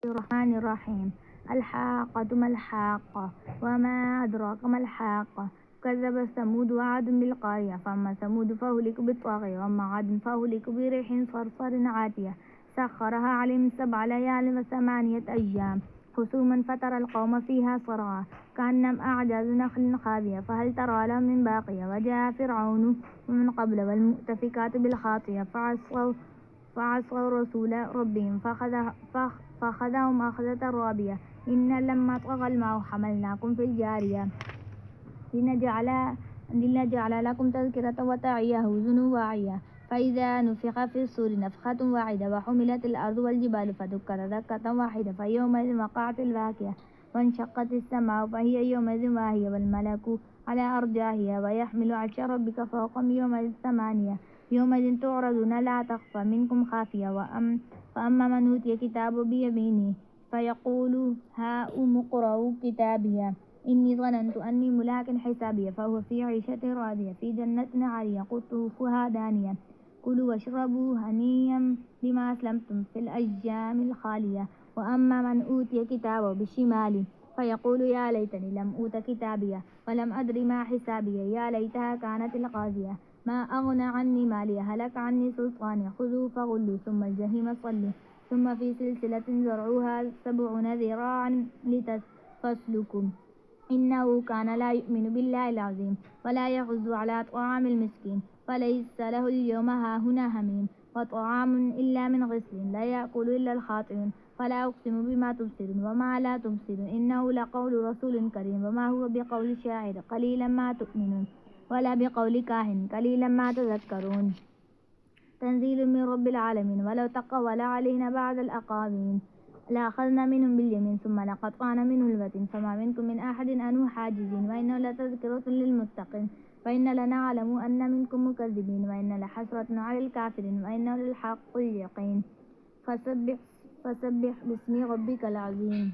الرحمن الرحيم الحاقة ما الحاقة وما أدراك ما الحاقة كذب ثمود وعاد بالقارية فأما ثمود فأهلكوا بالطاغية وأما عاد فأهلكوا بريح صرصر عاتية سخرها عليهم 7 ليال و8 أيام حسوما فترى القوم فيها صرعى كأنهم أعجاز نخل خاوية فهل ترى لهم من باقية وجاء فرعون ومن قبل والمؤتفكات بالخاطية فعصوا رسول ربهم فأخذهم أخذة رابية إن لما طغى الماء حملناكم في الجارية لنجعل لكم تذكرة وتعيه أذن واعية فإذا نفخ في الصور نفخة واحدة وحملت الأرض والجبال فدكت دكة واحدة فيومئذ وقعت الواقعة وانشقت السماء فهي يومئذ واهية والملك على أرجائها ويحمل عرش ربك فوقهم يومئذ 8 يومئذ تعرضون لا تخفى منكم خافية فأما من أوتي كتابه بيمينه فيقول هاؤم اقرءوا كتابيه إني ظننت أني ملاق حسابيه فهو في عيشة راضية في جنة عالية قطوفها دانية كلوا واشربوا هنيئا بما أسلفتم في الأيام الخالية وأما من أوتي كتابه بشماله فيقول يا ليتني لم أوت كتابيه ولم أدر ما حسابيه يا ليتها كانت القاضية ما أغنى عني مالي هلك عني سلطاني خذوه فغلوا ثم الجحيم صلوا ثم في سلسلة ذرعها 70 ذراعا فاسلكوا إنه كان لا يؤمن بالله العظيم ولا يحض على طعام المسكين فليس له اليوم هاهنا حميم وطعام إلا من غسل لا يأكل إلا الخاطئون فلا أقسم بما تبصرون وما لا تبصرون إنه لقول رسول كريم وما هو بقول شاعر قليلا ما تؤمنون ولا بقول كاهن قليلا ما تذكرون تنزيل من رب العالمين ولو تقول علينا بعض الأقاويل لأخذنا منهم باليمين ثم لقطعنا منه الوتين فما منكم من أحد عنه حاجزين وإنه لتذكرة للمتقين وإن لنعلم أن منكم مكذبين وإن لحسرة على الكافرين وإنه للحق اليقين فسبح باسم ربك العظيم.